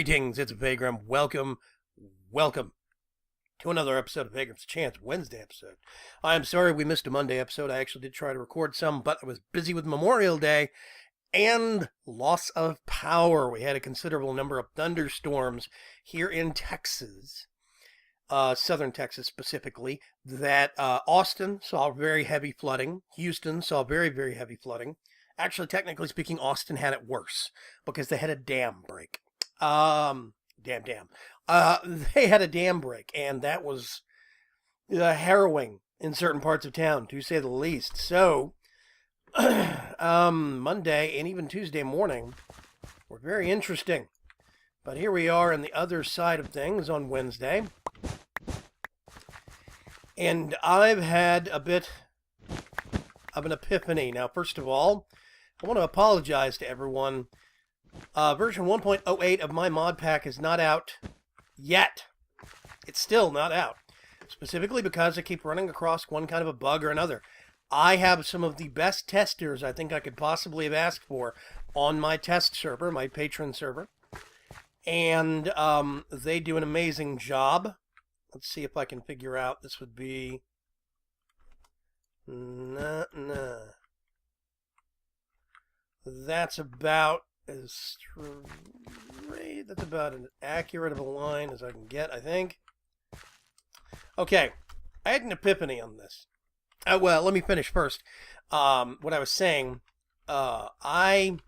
Greetings, it's Vaygrim. Welcome to another episode of VAYGRIM'S Chance, Wednesday episode. I'm sorry we missed a Monday episode. I actually did try to record some, but I was busy with Memorial Day and loss of power. We had a considerable number of thunderstorms here in Texas, southern Texas specifically, that Austin saw very heavy flooding. Houston saw very, very heavy flooding. Actually, technically speaking, Austin had it worse because they had a dam break. They had a dam break, and that was harrowing in certain parts of town, to say the least. So, Monday and even Tuesday morning were very interesting. But here we are on the other side of things on Wednesday. And I've had a bit of an epiphany. Now, first of all, I want to apologize to everyone. Version 1.08 of my mod pack is not out yet. It's still not out. Specifically because I keep running across one kind of a bug or another. I have some of the best testers I think I could possibly have asked for on my test server, my patron server. And they do an amazing job. Let's see if I can figure out. This would be... That's about as straight, that's about as accurate of a line as I can get, I think. Okay, I had an epiphany on this. Well, let me finish first. What I was saying, I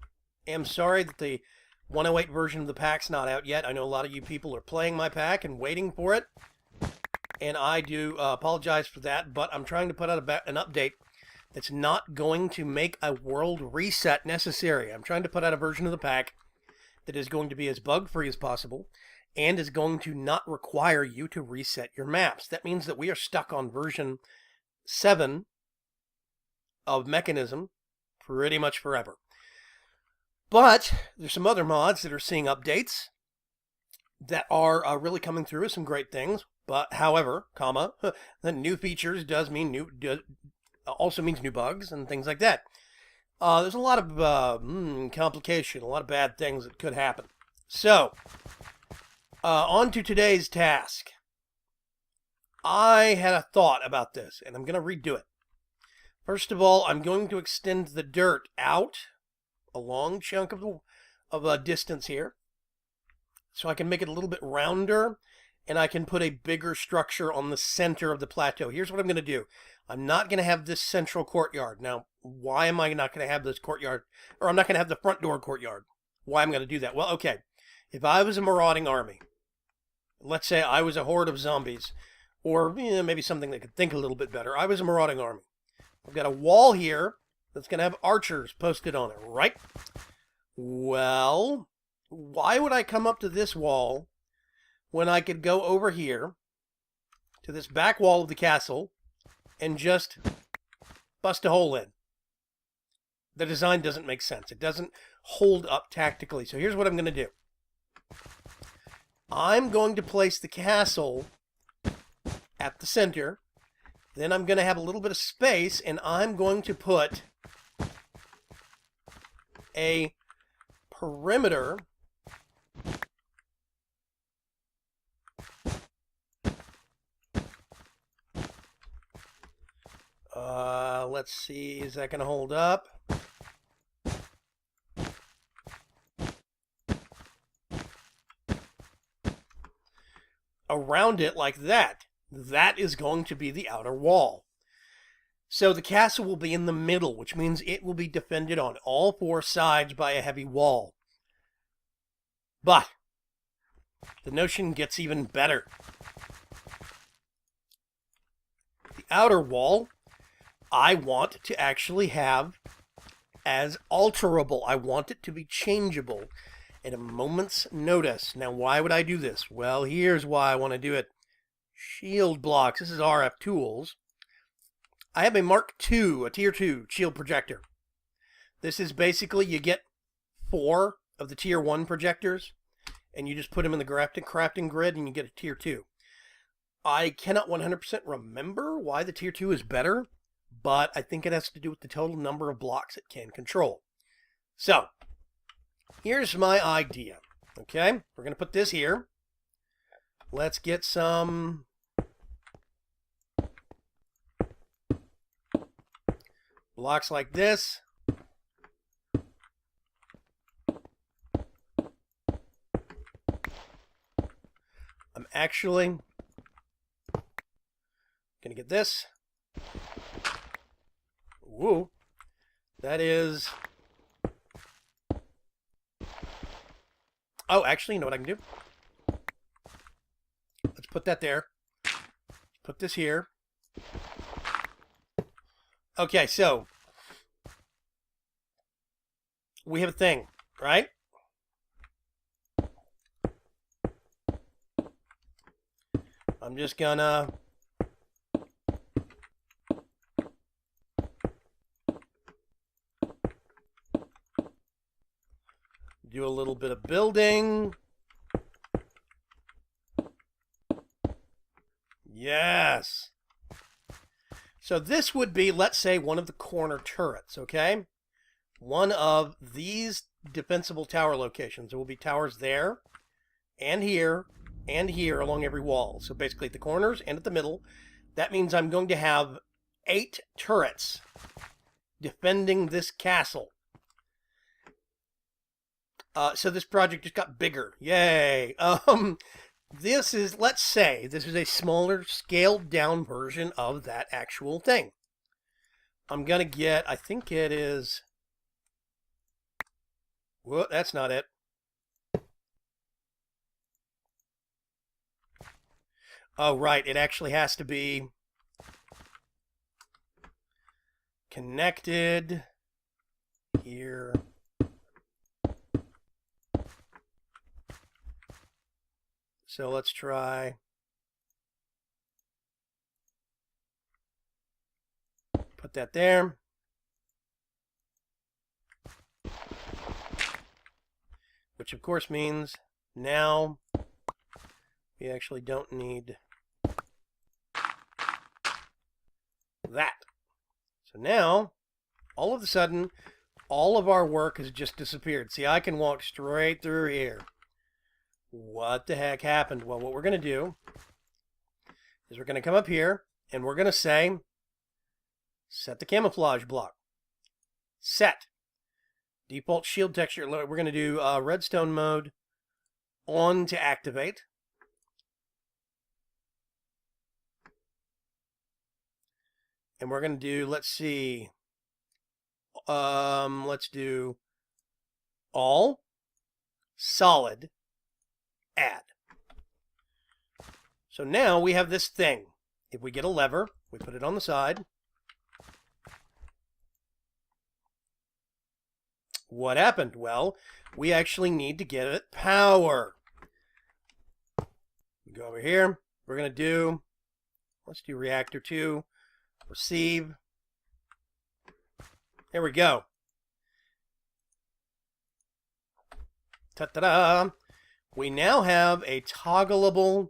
am sorry that the 108 version of the pack's not out yet. I know a lot of you people are playing my pack and waiting for it. And I do apologize for that, but I'm trying to put out an update that's not going to make a world reset necessary. I'm trying to put out a version of the pack that is going to be as bug-free as possible and is going to not require you to reset your maps. That means that we are stuck on version 7 of Mechanism pretty much forever. But there's some other mods that are seeing updates that are really coming through with some great things. But however, the new features does mean also means new bugs and things like that. There's a lot of complication, a lot of bad things that could happen. So, on to today's task. I had a thought about this, and I'm going to redo it. First of all, I'm going to extend the dirt out a long chunk of a distance here, so I can make it a little bit rounder, and I can put a bigger structure on the center of the plateau. Here's what I'm going to do. I'm not going to have this central courtyard. Now, why am I not going to have this courtyard? Or I'm not going to have the front door courtyard. Why am I going to do that? Well, okay. If I was a marauding army, let's say I was a horde of zombies, or maybe something that could think a little bit better. I was a marauding army. I've got a wall here that's going to have archers posted on it, right? Well, why would I come up to this wall when I could go over here to this back wall of the castle and just bust a hole in? The design doesn't make sense. It doesn't hold up tactically. So here's what I'm going to do. I'm going to place the castle at the center. Then I'm going to have a little bit of space, and I'm going to put a perimeter let's see, is that going to hold up? Around it like that. That is going to be the outer wall. So the castle will be in the middle, which means it will be defended on all four sides by a heavy wall. But the notion gets even better. The outer wall, I want to actually have as alterable. I want it to be changeable at a moment's notice. Now, why would I do this? Well, here's why I want to do it. Shield blocks. This is RF Tools. I have a Mark II, a Tier 2 shield projector. This is basically, you get 4 of the Tier 1 projectors, and you just put them in the crafting grid, and you get a Tier 2. I cannot 100% remember why the Tier 2 is better, but I think it has to do with the total number of blocks it can control. So, here's my idea, Okay, we're going to put this here. Let's get some blocks like this. I'm actually going to get this. Woo. That is... Oh, actually, you know what I can do? Let's put that there. Put this here. Okay, so we have a thing, right? I'm just gonna do a little bit of building. Yes. So this would be, let's say, one of the corner turrets, okay? One of these defensible tower locations. There will be towers there, and here along every wall. So basically at the corners and at the middle. That means I'm going to have 8 turrets defending this castle. So this project just got bigger. Yay. This is, let's say, this is a smaller, scaled down version of that actual thing. I'm going to get, I think it is, whoa, that's not it. Oh, right, it actually has to be connected here. So let's try. Put that there. Which of course means now we actually don't need that. So now, all of a sudden, all of our work has just disappeared. See, I can walk straight through here. What the heck happened? Well, what we're going to do is we're going to come up here and we're going to say, set the camouflage block. Set. Default shield texture. We're going to do redstone mode on to activate. And we're going to do, let's see, let's do all, solid, add. So now we have this thing. If we get a lever, we put it on the side. What happened? Well, we actually need to get it power. We go over here. We're going to do, let's do reactor 2, receive. There we go. Ta-da-da! We now have a toggleable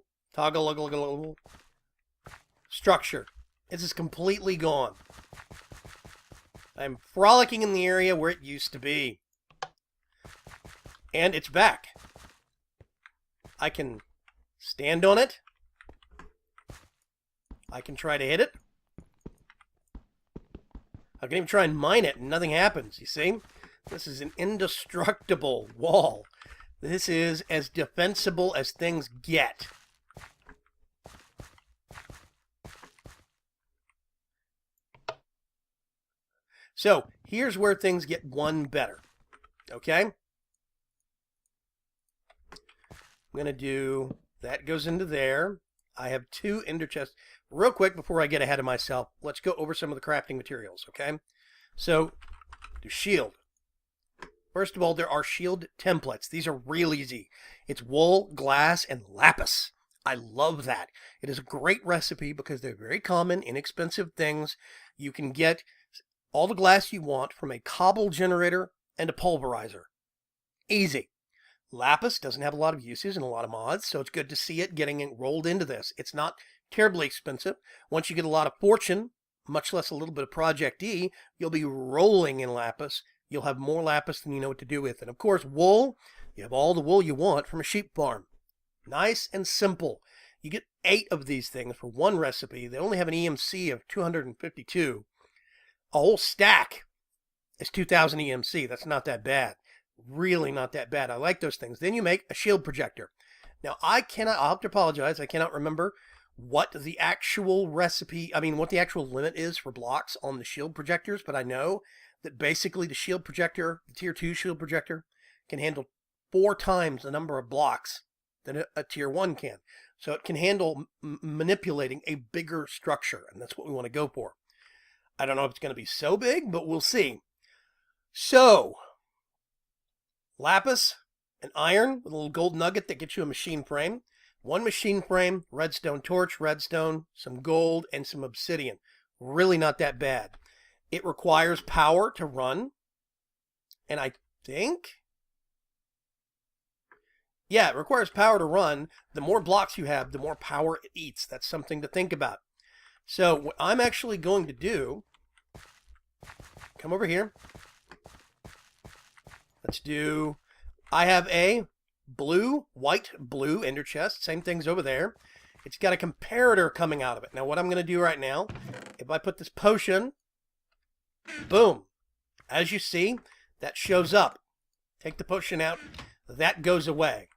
structure. This is completely gone. I'm frolicking in the area where it used to be. And it's back. I can stand on it. I can try to hit it. I can even try and mine it and nothing happens, you see? This is an indestructible wall. This is as defensible as things get. So, here's where things get one better. Okay? I'm going to do, that goes into there. I have 2 ender chests. Real quick, before I get ahead of myself, let's go over some of the crafting materials, okay? So, do shield. First of all, there are shield templates. These are real easy. It's wool, glass, and lapis. I love that. It is a great recipe because they're very common, inexpensive things. You can get all the glass you want from a cobble generator and a pulverizer. Easy. Lapis doesn't have a lot of uses and a lot of mods, so it's good to see it getting rolled into this. It's not terribly expensive. Once you get a lot of fortune, much less a little bit of Project E, you'll be rolling in lapis. You'll have more lapis than you know what to do with. And of course, wool, You have all the wool you want from a sheep farm. Nice and simple. You get 8 of these things for one recipe. They only have an EMC of 252. A whole stack is 2,000 EMC. That's not that bad. Really not that bad. I like those things. Then you make a shield projector. Now, I'll have to apologize. I cannot remember what the actual what the actual limit is for blocks on the shield projectors, but I know that basically the shield projector, the tier 2 shield projector, can handle 4 times the number of blocks than a tier 1 can. So it can handle manipulating a bigger structure, and that's what we want to go for. I don't know if it's going to be so big, but we'll see. So, lapis and iron with a little gold nugget that gets you a machine frame. 1 machine frame, redstone torch, redstone, some gold, and some obsidian. Really not that bad. It requires power to run, and I think... yeah, it requires power to run. The more blocks you have, the more power it eats. That's something to think about. So what I'm actually going to do, come over here. Let's do, I have a white, blue ender chest. Same thing's over there. It's got a comparator coming out of it. Now what I'm going to do right now, if I put this potion, boom. As you see, that shows up. Take the potion out, that goes away.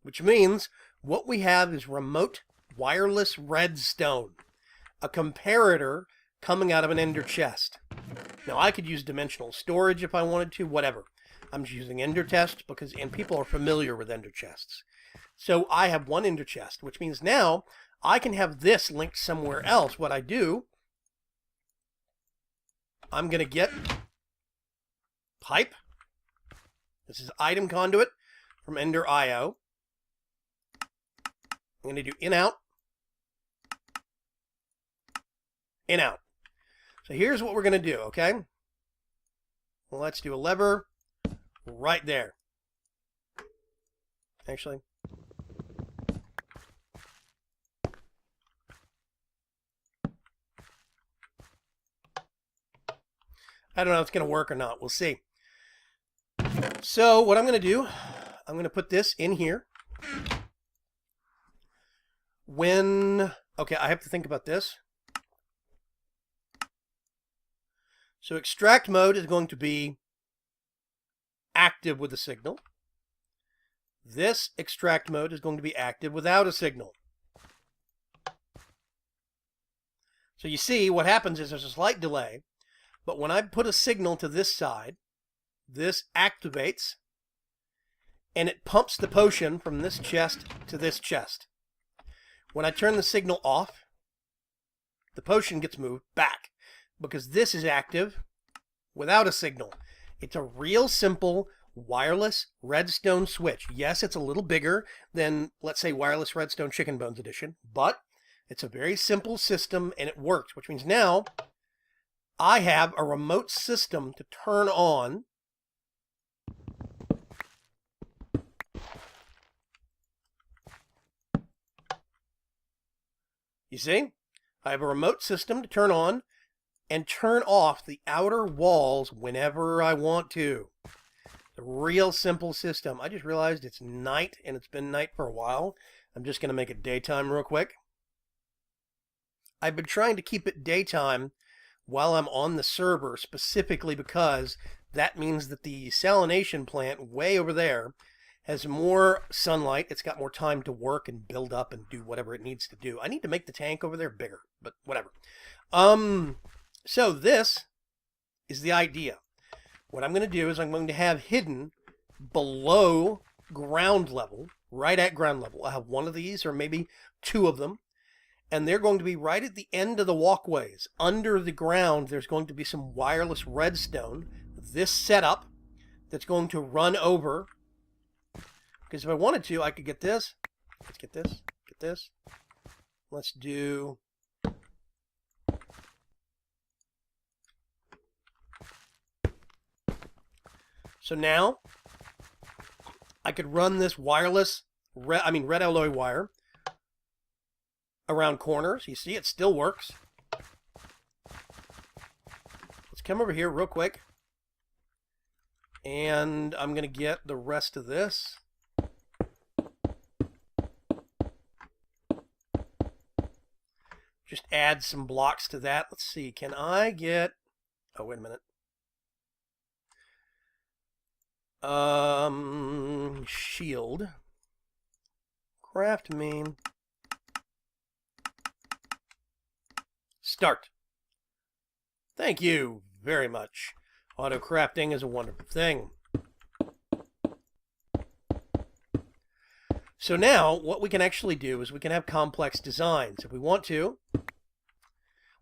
Which means what we have is remote wireless redstone. A comparator coming out of an ender chest. Now I could use dimensional storage if I wanted to, whatever. I'm just using ender chest and people are familiar with ender chests. So I have 1 ender chest, which means now I can have this linked somewhere else. What I do, I'm going to get pipe. This is item conduit from Ender IO. I'm going to do in out. In out. So here's what we're going to do, okay? Well, let's do a lever right there. Actually, I don't know if it's going to work or not. We'll see. So what I'm going to do, I'm going to put this in here. Okay, I have to think about this. So extract mode is going to be active with a signal. This extract mode is going to be active without a signal. So you see what happens is there's a slight delay, but when I put a signal to this side, this activates and it pumps the potion from this chest to this chest. When I turn the signal off, the potion gets moved back because this is active without a signal. It's a real simple wireless redstone switch. Yes, it's a little bigger than, let's say, wireless redstone chicken bones edition, but it's a very simple system and it works, which means now I have a remote system to turn on You see? I have a remote system to turn on and turn off the outer walls whenever I want to. It's a real simple system. I just realized it's night and it's been night for a while. I'm just going to make it daytime real quick. I've been trying to keep it daytime while I'm on the server specifically because that means that the salination plant way over there has more sunlight. It's got more time to work and build up and do whatever it needs to do. I need to make the tank over there bigger, but whatever. So this is the idea. What I'm going to do is I'm going to have hidden below ground level, right at ground level. I have one of these or maybe 2 of them. And they're going to be right at the end of the walkways. Under the ground, there's going to be some wireless redstone. This setup that's going to run over. Because if I wanted to, I could get this. Let's get this. Get this. Let's do... So now, I could run this wireless, red alloy wire around corners. You see, it still works. Let's come over here real quick. And I'm going to get the rest of this. Just add some blocks to that. Let's see. Can I get... Oh, wait a minute. Shield. Craft main. Start. Thank you very much. Auto crafting is a wonderful thing. So now what we can actually do is we can have complex designs. If we want to,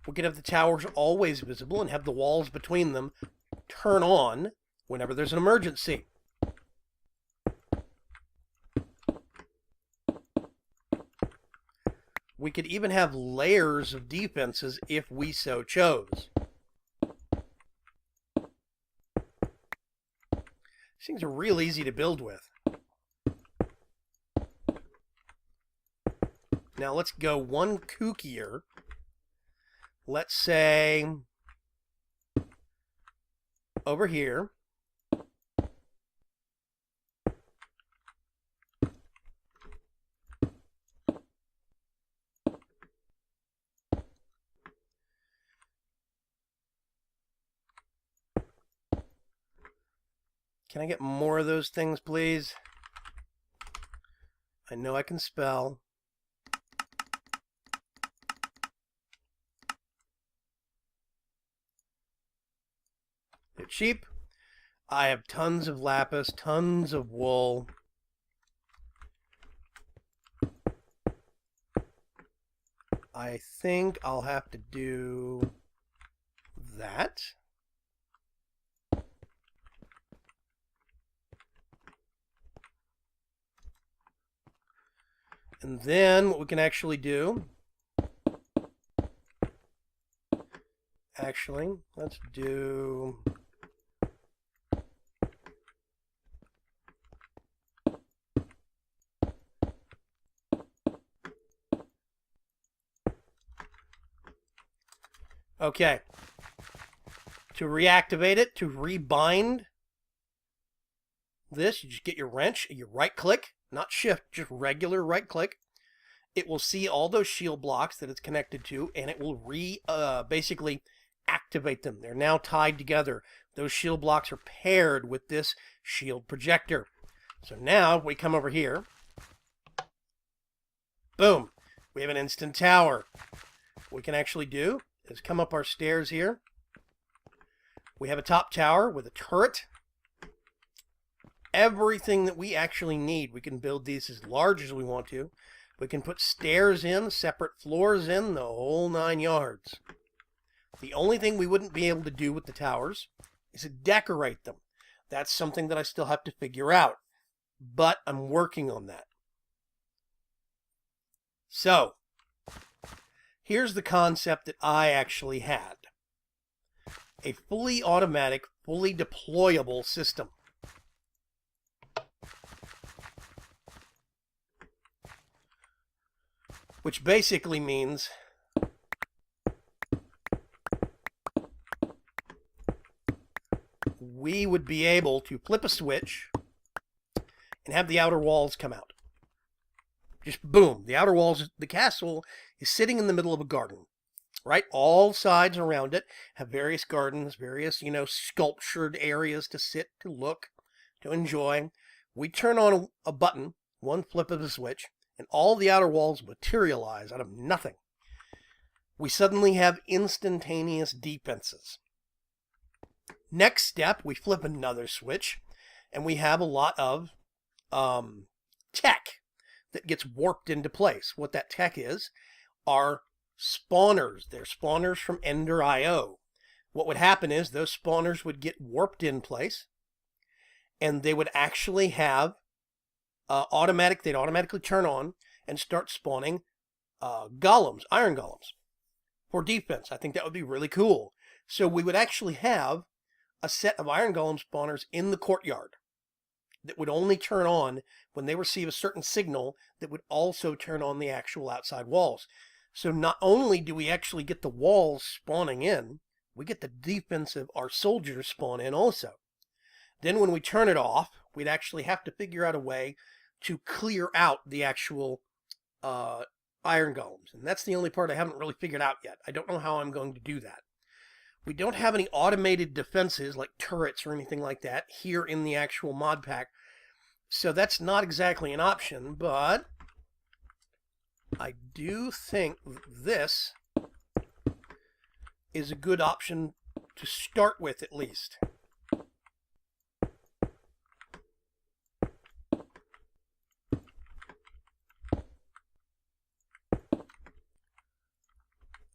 we can have the towers always visible and have the walls between them turn on whenever there's an emergency. We could even have layers of defenses if we so chose. These things are real easy to build with. Now let's go one kookier. Let's say over here. Can I get more of those things, please? I know I can spell. They're cheap. I have tons of lapis, tons of wool. I think I'll have to do that. And then what we can actually do, let's do okay. To reactivate it, to rebind this, you just get your wrench, you right click, not shift, just regular right click. It will see all those shield blocks that it's connected to, and it will basically activate them. They're now tied together. Those shield blocks are paired with this shield projector. So now if we come over here, boom, we have an instant tower. What we can actually do is come up our stairs here. We have a top tower with a turret. Everything that we actually need. We can build these as large as we want to. We can put stairs in, separate floors in, the whole 9 yards. The only thing we wouldn't be able to do with the towers is to decorate them. That's something that I still have to figure out. But I'm working on that. So, here's the concept that I actually had. A fully automatic, fully deployable system. Which basically means we would be able to flip a switch and have the outer walls come out. Just boom, the outer walls, the castle is sitting in the middle of a garden, right? All sides around it have various gardens, various, sculptured areas to sit, to look, to enjoy. We turn on a button, one flip of the switch, and all the outer walls materialize out of nothing. We suddenly have instantaneous defenses. Next step, we flip another switch, and we have a lot of tech that gets warped into place. What that tech is are spawners. They're spawners from Ender.io. What would happen is those spawners would get warped in place, and they would actually have they'd automatically turn on and start spawning golems, iron golems, for defense. I think that would be really cool. So we would actually have a set of iron golem spawners in the courtyard that would only turn on when they receive a certain signal that would also turn on the actual outside walls. So not only do we actually get the walls spawning in, we get the defensive, our soldiers spawn in also. Then when we turn it off, we'd actually have to figure out a way to clear out the actual iron golems. And that's the only part I haven't really figured out yet. I don't know how I'm going to do that. We don't have any automated defenses like turrets or anything like that here in the actual mod pack. So that's not exactly an option, but I do think this is a good option to start with, at least.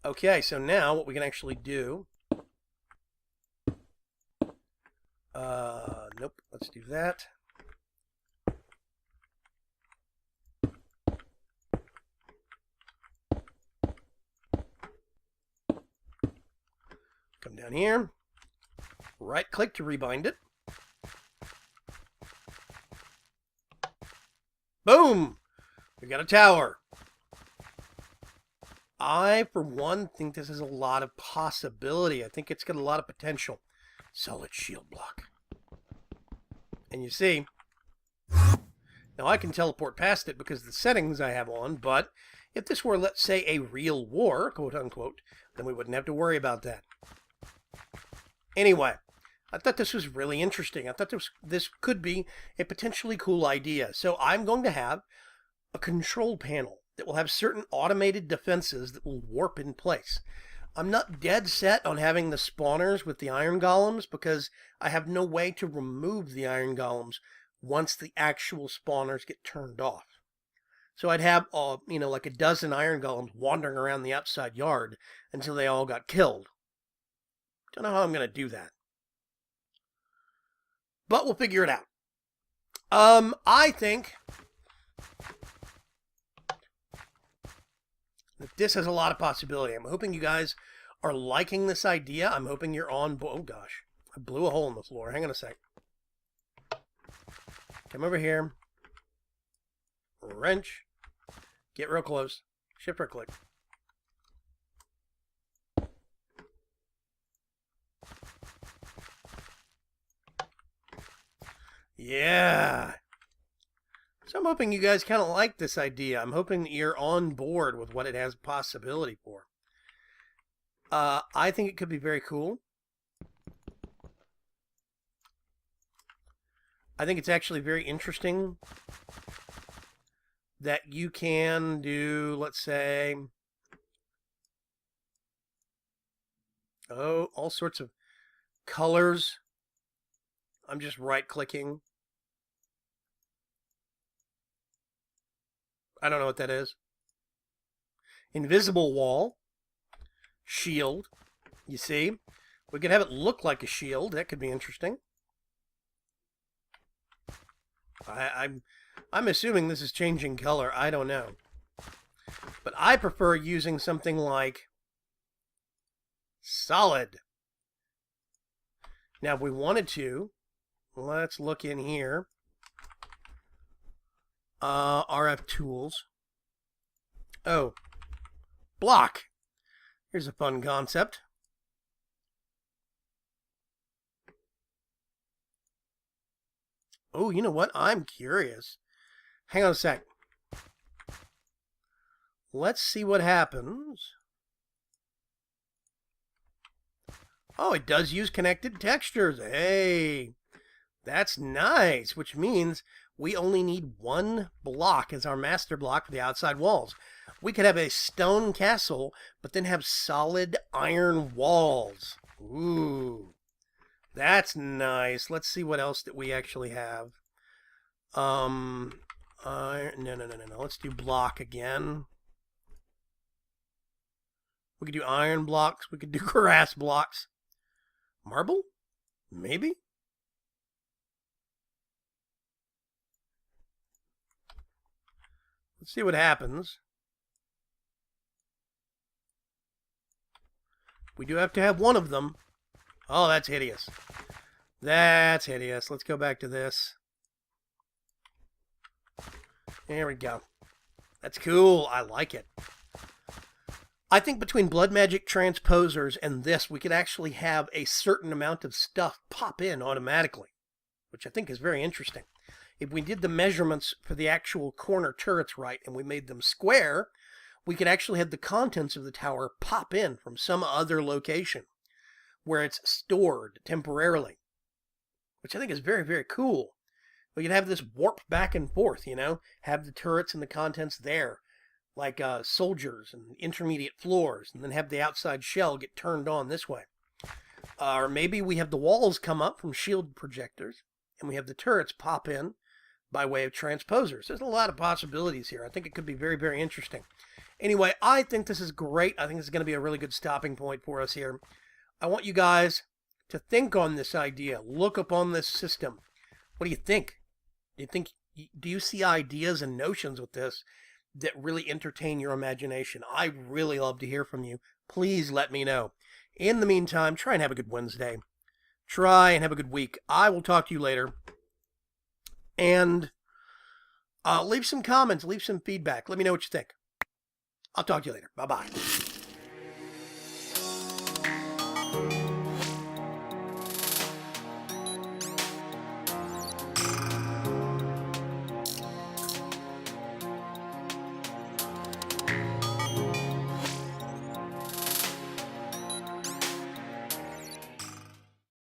Okay, so now what we can actually do... nope, let's do that. Come down here, right-click to rebind it. Boom! We got a tower. I, for one, think this has a lot of possibility. I think it's got a lot of potential. Solid shield block. And you see, now I can teleport past it because of the settings I have on, but if this were, let's say, a real war, quote-unquote, then we wouldn't have to worry about that. Anyway, I thought this was really interesting. I thought this could be a potentially cool idea. So I'm going to have a control panel that will have certain automated defenses that will warp in place. I'm not dead set on having the spawners with the iron golems because I have no way to remove the iron golems once the actual spawners get turned off. So I'd have, like a dozen iron golems wandering around the outside yard until they all got killed. Don't know how I'm going to do that. But we'll figure it out. I think that this has a lot of possibility. I'm hoping you guys are liking this idea. I'm hoping you're on board. Oh, gosh. I blew a hole in the floor. Hang on a sec. Come over here. Wrench. Get real close. Shift right click. Yeah. So I'm hoping you guys kind of like this idea. I'm hoping that you're on board with what it has possibility for. I think it could be very cool. I think it's actually very interesting that you can do, let's say, all sorts of colors. I'm just right-clicking. I don't know what that is. Invisible wall. Shield. You see? We could have it look like a shield. That could be interesting. I'm assuming this is changing color. I don't know. But I prefer using something like solid. Now, if we wanted to, let's look in here. RF tools. Oh, block. Here's a fun concept. Oh, you know what? I'm curious. Hang on a sec. Let's see what happens. Oh, it does use connected textures. Hey, that's nice, which means we only need one block as our master block for the outside walls. We could have a stone castle, but then have solid iron walls. Ooh, that's nice. Let's see what else that we actually have. No. Let's do block again. We could do iron blocks. We could do grass blocks. Marble? Maybe? Let's see what happens. We do have to have one of them. Oh, that's hideous. That's hideous. Let's go back to this. There we go. That's cool. I like it. I think between Blood Magic Transposers and this, we could actually have a certain amount of stuff pop in automatically. which I think is very interesting. If we did the measurements for the actual corner turrets right and we made them square, we could actually have the contents of the tower pop in from some other location where it's stored temporarily, which I think is very, very cool. We could have this warp back and forth, you know, have the turrets and the contents there, like soldiers and intermediate floors, and then have the outside shell get turned on this way. Or maybe we have the walls come up from shield projectors, and we have the turrets pop in by way of transposers. There's a lot of possibilities here. I think it could be very, very interesting. Anyway, I think this is great. I think this is going to be a really good stopping point for us here. I want you guys to think on this idea. Look upon this system. What do you think? Do you see ideas and notions with this that really entertain your imagination? I really love to hear from you. Please let me know. In the meantime, try and have a good Wednesday. Try and have a good week. I will talk to you later. And leave some comments, leave some feedback. Let me know what you think. I'll talk to you later. Bye-bye.